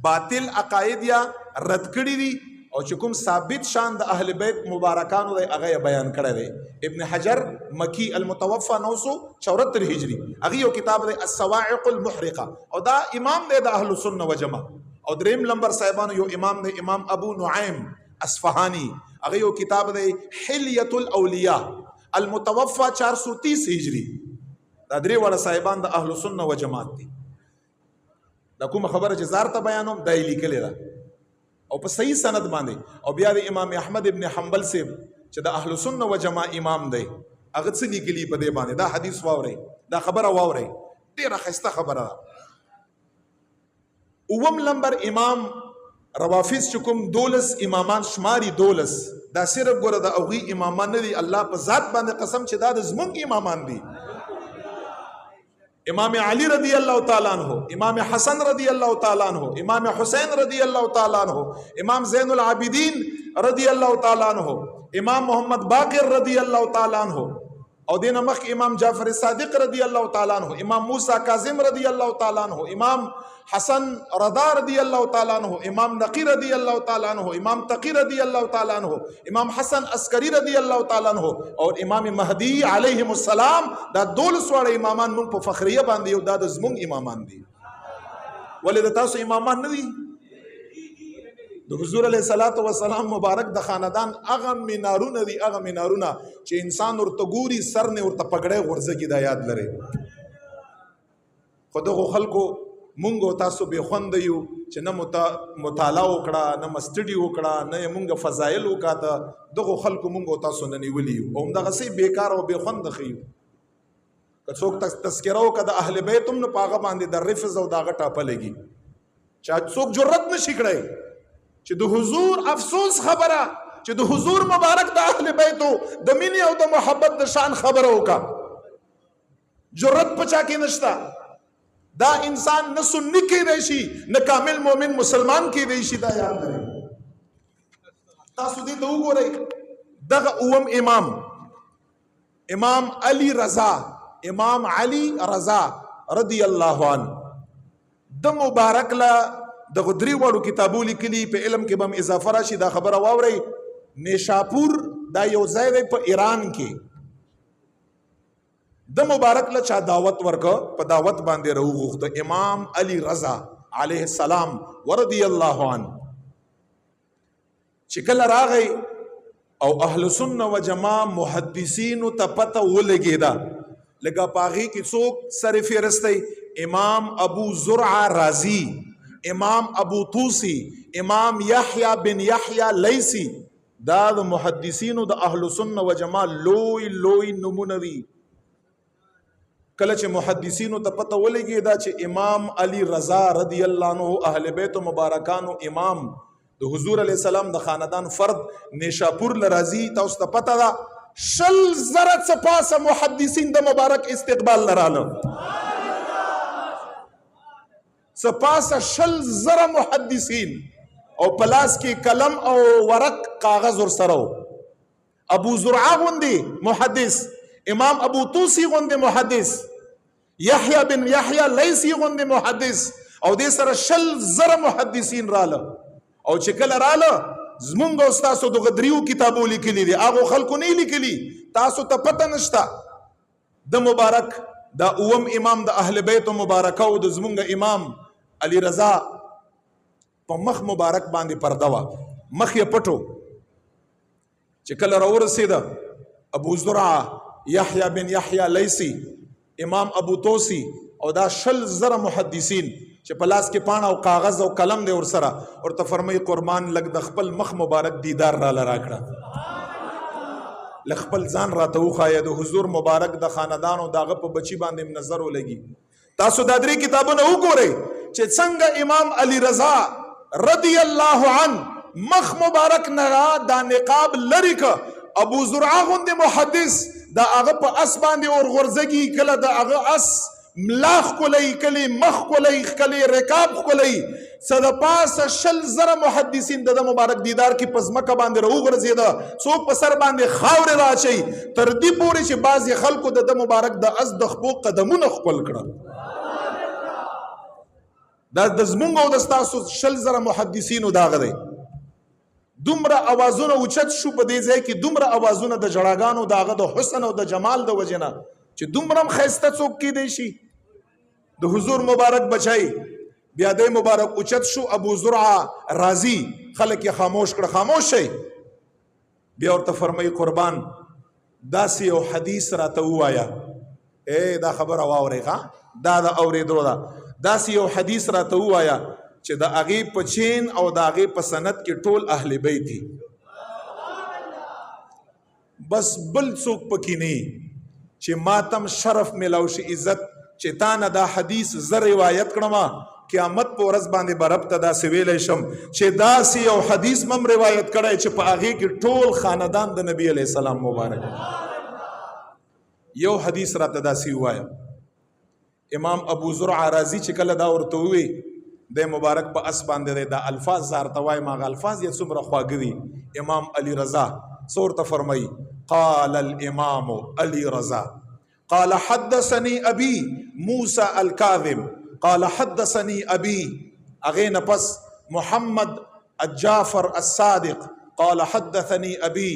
باطل عقاید یا رد کړی دي او چې کوم ثابت شان د اهل بیت مبارکانو دی هغه بیان کړی دی ابن حجر مکی المتوفى 974 هجری هغه یو کتاب دی الصواعق المحرقه او دا امام دی د اهل سنت و جماعت او دریم نمبر صاحبانو یو امام دی امام ابو نعیم اصفهانی هغه یو کتاب دی حلیة الاولیاء المتوفى 430 هجری دا درې وړه صاحبان د اهل سنت و جماعت دي دا کوم خبره چې زارته بیانوم دای لیکلی ده او په صحیح سند باندې او بیا د امام احمد ابن حنبل سے چې د اهل سنت و جماعت امام دی هغه څه لیکلي په دې باندې دا حدیث واوري دا خبره واوري ډیره خسته خبره اوم نمبر امام روافض چکم 12 امامان شماري 12 دا صرف ګوره د اوغي امامان نه دي الله په ذات باندې قسم چې دا د زمونږ امامان دي امام علی رضی اللہ تعالیٰ عنہ امام حسن رضی اللہ تعالیٰ عنہ امام حسین رضی اللہ تعالیٰ عنہ امام زین العابدین رضی اللہ تعالیٰ عنہ امام محمد باقر رضی اللہ تعالیٰ عنہ او دین مخ امام جعفر صادق رضی اللہ تعالیٰ عنہ امام موسیٰ کاظم رضی اللہ تعالیٰ عنہ امام حسن رضا رضی اللہ تعالیٰ عنہ امام نقی رضی اللہ تعالیٰ عنہ امام تقی رضی اللہ تعالیٰ عنہ امام حسن عسکری رضی اللہ تعالیٰ عنہ اور امام مہدی علیہم السلام دا 12 واړه امامان مون په فخریه باندې یو دا د زمون امامان دي ولې د تاسو امامان نه دي د حضور علیه الصلاۃ والسلام مبارک د خاندان هغه مینارونه دي هغه مینارونه چې انسان ورته ګوري سر نه ورته پګړې ورځي دا یاد لري خدغه خلکو مونږ تاسو به خوند یو چې نه مطالعه وکړه نه مستډي وکړه نه مونږ فضایل وکاته دغه خلکو مونږ تاسو نه نیولې او دغه سي بیکار او به خوند خيو که څوک تذکره وکړه د اهل بیت هم نه پاغه باندې د رفض او داغه ټاپه لګي چې څوک جرأت نشي کړی چې د حضور افسوس خبره چې د حضور مبارک د اهل بیتو د مینې او د محبت د شان خبره وکړه جرأت پچا کې نشتا دا انسان نه سنی کېدای شي نه کامل مؤمن مسلمان کېدای شي دا یاد لرئ تاسو دې ته وګورئ دغه اوم امام علی رضا امام علی رضا رضی الله عنه د مبارک لا د غدری وړو کتابو لیکلي په علم کې بم اضافه راشي دا خبره واورئ نیشاپور دا یو ځای دی په ایران کې د مبارک له چا دعوت ورکه په دعوت باندې راوغوښته امام علی رضا علیه السلام ورضی الله عنه چې کله راغی او اهل سنت و جماعه محدثینو ته پته ولګېده لکه پاغي کې څوک سر فهرستی امام ابو زرع رازی، امام ابو طوسی، امام یحیی بن یحیی لیسی، دا د محدثینو د اهل سنت و جماعه لوی لوی نمونه دي. کله چې محدثینو ته پته ولګېده چې امام علی رضا رضی الله عنه اهل بیت مبارکانو امام د حضور علیه السلام د خاندان فرد نیشاپور لرازی، تاسو ته پته ده 100,000 څه پاسه محدثین د مبارک استقبال لراله، څه پاسه 100,000 محدثین او پلاس کې قلم او ورق کاغذ ورسره، ابو زرعه غوندې محدث، امام ابو طوسی غوندې محدث، یحیی بن یحیی لیسی غوندې محدث، او دې سره 100,000 محدثین راله. او چې کله راله زمونږ او ستاسو دغه دریو کتابو لیکلي دي، هغو خلکو نه لیکلي، تاسو ته پته نشته. د مبارک دا اوم امام د اهل بیت مبارکه او د زمونږ امام علی رضا په مخ مبارک باندې پرده وه، مخ یې پټو. چې کله راورسېده ابو زرعه، یحیی بن یحیی لیسی، امام ابو طوسی او دا 100,000 محدثین چې په لاس کې پاڼه او کاغذ او قلم دی ورسره، ورته فرمایي قربان لږ د خپل مخ مبارک دیدار راله راکړه، لږ خپل ځان راته وښایه، د حضور مبارک د خاندان او د هغه په بچي باندې نظر ولګي. تاسو دا درې کتابونه وګورئ چې څنګه امام علی رضا رضی الله عنه مخ مبارک نه دا نقاب لري که ابو زرعه غوندې محدث دا هغه په اس باندې ورغورځږي، کله د هغه اس ملاخ کولی، کلی مخ کولی، کلی رکاب کولی، څه د پاسه 100,000 محدثین د مبارک دیدار کې په ځمکه باندې راوغورځېده، څوک په سر باندې خاورې راچوي، تر دې پورې چې بعضې خلکو د مبارک د اس د خپو قدمونه ښکل کړل. دا د زمونږ او د ستاسو 100,000 محدثینو داغه دی. دومره اوازونه اوچت شو په دې ځای کې، دومره اوازونه د جړاګانو داغه د حسن او د جمال د وجې نه چې دومره هم ښایسته څوک کیدی شي. د حضور مبارک بچای بیا د مبارک اوچت شو ابو زرعه رازی، خلک یې خاموش کړه، خاموش شي. بیا ورته فرمایي قربان داسې یو حدیث راته ووایه، دا خبره واورئ ښه، دا د اورېدو ده، داسې یو حدیث راته ووایه چې د هغې په چین او د هغې په سند کې ټول اهل بیت دي، بس بل څوک پکې نه چې ماتم شرف ملاو شي عزت چې تا نه دا حدیث زه روایت کړم، قیامت په ورځ باندې به رب ته داسې ویلی شم چې داسې یو حدیث مم روایت کړی چې په هغې کې ټول خاندان د نبی علیه السلام مبارک. یو حدیث راته داسې ووایه. امام ابو زرع رازی چې کله دا ورته ووی د مبارک په اس باندې دا الفاظ زارته وایم، هغه الفاظ یې څومره خواږه دي. امام علی رضا څه ورته فرمایي؟ قال الامام علی رضا قال حدثني ابي موسى الكاظم قال حدثني ابي، هغې نه پس محمد الجعفر الصادق قال حدثني ابي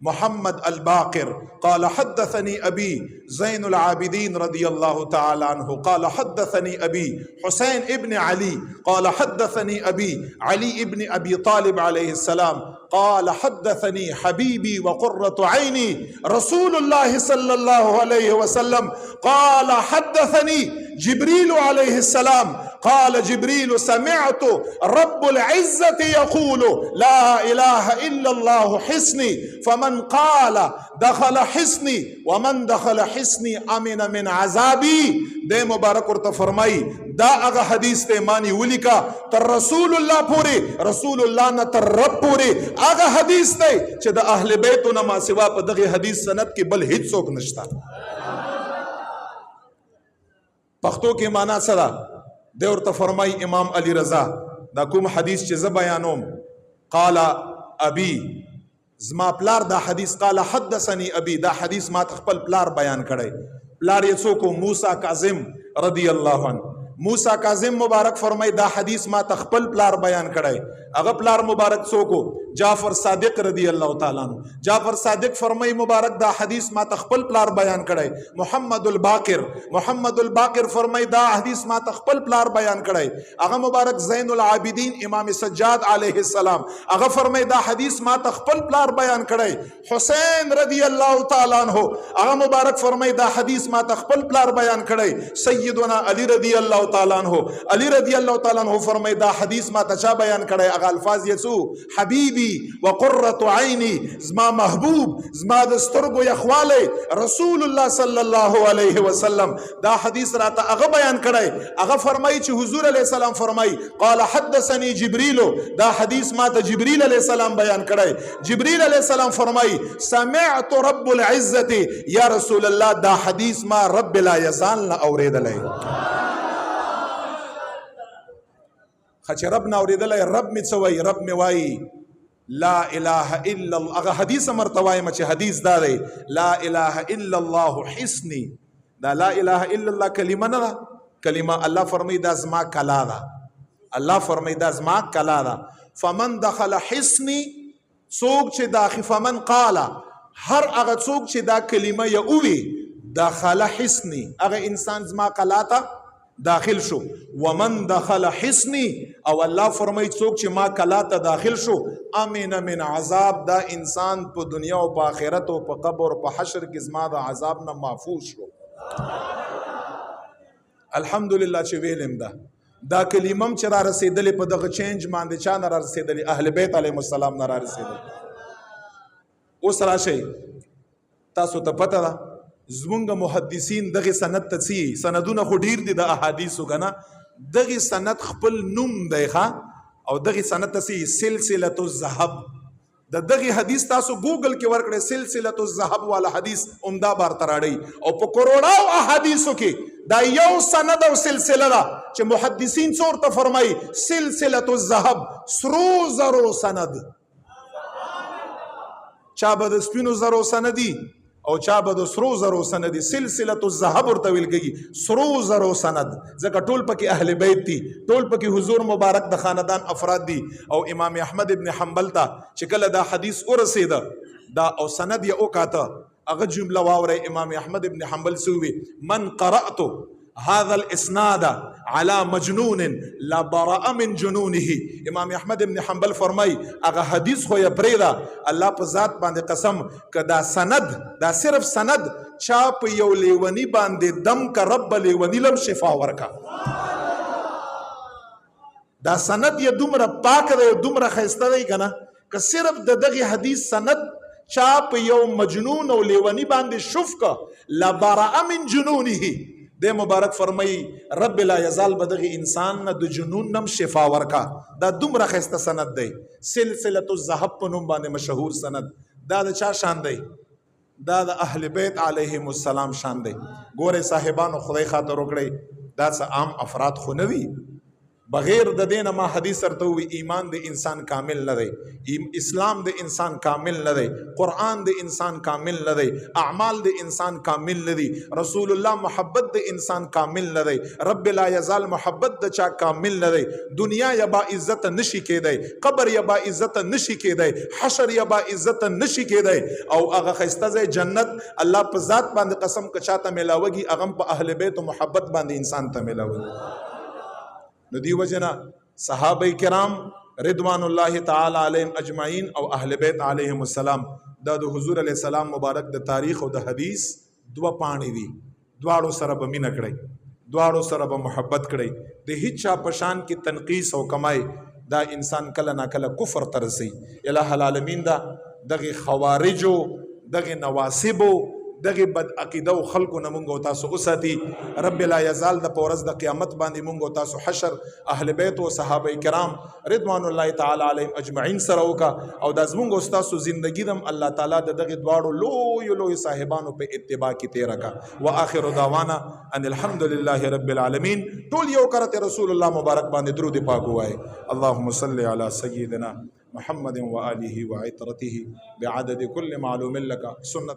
محمد الباقر قال حدثني أبي زين العابدين رضي الله تعالى عنه قال حدثني أبي حسين ابن علي قال حدثني أبي علي ابن أبي طالب عليه السلام قال حدثني حبيبي وقرة عيني رسول الله صلى الله عليه وسلم قال حدثني جبريل عليه السلام قال جبريل سمعت رب العزة يقول لا إله إلا الله حصني فمن قال دخل حصني ومن دخل حصني أمن من عذابي. دے مبارک ورته فرمائی دا اغا حدیث تے مانی ولیکا تر رسول اللہ پوری، رسول اللہ نا تر رب پوری اغا حدیث تے چه دا اہل بیتو نما سوا پا دغی حدیث سند کی بل ہیچ سوک نشتا. پختو کی معنی صدا دے ورته فرمائی امام علی رضا دا کوم حدیث چې زه بیانوم قال ابي زما پلار دا حدیث، قال حدثني ابي دا حدیث ما خپل پلار بیان کړی. پلار یې څوک؟ موسی کاظم رضی الله عنه. موسی کاظم مبارک فرمای دا حدیث ما خپل پلار بیان کړی. هغه پلار مبارک څوک؟ جعفر صادق رضی الله تعالی عنہ. جعفر صادق فرمای مبارک دا حدیث ما تخپل پلار بیان کړی. محمد الباقر فرمای دا حدیث ما تخپل پلار بیان کړی. هغه مبارک زین العابدین امام سجاد علیه السلام هغه فرمای دا حدیث ما تخپل پلار بیان کړی. حسین رضی الله تعالی عنہ هغه مبارک فرمای دا حدیث ما تخپل پلار بیان کړی. سیدنا علی رضی الله تعالی عنہ رضی الله تعالی عنہ فرمای دا حدیث ما تچا بیان کړی. هغه الفاظ یسو حبیبی وقرۃ عینی زما محبوب زما د سترګو یخواله رسول الله صلی الله علیه وسلم دا حدیث راته هغه بیان کړی. هغه فرمای چې حضور علیه السلام فرمای قال حدثني جبريل دا حدیث ما ته جبريل علیه السلام بیان کړی. جبريل علیه السلام فرمای سمعت رب العزه یا رسول الله دا حدیث ما رب لا یزال نه اوریدلای. خچ رب نه اوریدلای رب می څوي رب می وای لا اله الا الله. هغه حدیث مرتوای مچ حدیث دا دی لا اله الا الله حسنی. دا لا اله الا الله کلمه نه کلمه الله فرمای دا زما کلا ده. الله فرمای دا زما کلا ده. فمن دخل حسنی څوک چې داخل فمن قال هر هغه څوک چې دا کلمه یووي دخل حسنی هغه انسان زما کلا ته داخل شو. ومن دخل حسنی او الله فرمای څوک چې ما کلا ته داخل شو امن من عذاب دا انسان په دنیا او په آخرت او په قبر او په حشر کې زما د عذاب نه محفوظ شو. الحمدلله چې ویلم دا کلمم چې را رسیدلې په دغه چینج باندې چا نه را رسیدلې اهل بیت علیهم السلام نه را رسیدلې. اوس راشي تاسو ته پته ده زمونږ محدثین دغه سند ته سندونه خو ډیر دي د احادیثو کنه دغه سند خپل نوم دی ښه او دغه سند ته سلسله الذهب د دغه حدیث تاسو ګوګل کې ورکړئ سلسله الذهب والا حدیث عمده بار تراړي او په کروڑاو احادیثو کې دا یو سند او سلسله ده چې محدثین څور ته فرمایي سلسله الذهب سرو زرو سند. چا به د سپینو زرو سندي او چا به د سرو زرو سند سلسله الذهب ورته ویل کېږي. سرو زرو سند ځکه ټول پکې اهل بیت دي ټول پکې حضور مبارک د خاندان افراد دي. او امام احمد ابن حنبل ته چې کله دا حدیث ورسېده دا او سند یې وکاته هغه جمله واورئ. امام احمد ابن حنبل سوي من قرأت هذا الاسناد على مجنون لا براء من جنونه. امام احمد ابن حنبل فرمای هغه حدیث خو یې پرېږده الله په ذات باندې قسم که دا سند دا صرف سند چا په یو لیونی باندې دم که رب لیونی لم شفا ورکا. دا سند یې دومره پاک دی دومره ښایسته دی که نه که صرف د دغه حدیث سند چا په یو مجنون او لیونی باندې شف که لا براء من جنونه د مبارک فرمای رب لا یزال بدغه انسان نه د جنون نم شفا ورکا. دا دومره خسته سند دی سلسله الذهب په نوم باندې مشهور سند. دا د چا شان دی؟ دا د اهل بیت علیهم السلام شان دی. ګوره صاحبانو خدای خاطر وکړئ دا څه عام افراد خو نه وي. بغیر د دینه ما حدیث سره وی ایمان د انسان کامل نه دی اسلام د انسان کامل نه دی قرآن د انسان کامل نه دی اعمال د انسان کامل نه دی رسول الله محبت د انسان کامل نه دی رب لا یزال محبت د چا کامل نه دی. دنیا یا با عزت نشي کېدی قبر یا با عزت نشي کېدی حشر یا با عزت نشي کېدی او هغه ښایسته ځای جنت الله په ذات باندې قسم که چاته میلاوږي هغه په اهل بیت او محبت باندې انسان ته میلاوږي. نو دی وجنا صحابه کرام رضوان الله تعالی علیهم اجمعین او اهل بیت علیهم السلام دا د حضور علیه السلام مبارک د تاریخ او د حدیث دو پاڼې دي. دواړو سره به مینه کړئ دواړو سره به محبت کړئ. د هیڅ چا پشان کې تنقیس او کمای دا انسان کله نا کله کفر ته رسي. الہ العالمین دا دغه خوارجو دغه نواسبو دغه بد عقیده او خلکو نه مونږ او تاسو اوساتي. رب لا یزال د پورز د قیامت باندې مونږ او تاسو حشر اهل بیت او صحابه کرام رضوان الله تعالی علیهم اجمعین سره وکا او د زمونږ او تاسو زندگی دم الله تعالی د دغه دواړو لوی صاحبانو په اتباع کې تیر کا. واخر دعوانا ان الحمد لله رب العالمین. ټول یو کرته رسول الله مبارک باندې درود پاک وای. اللهم صل علی سیدنا محمد و آله و عطرته بعدد كل معلوم لك سنة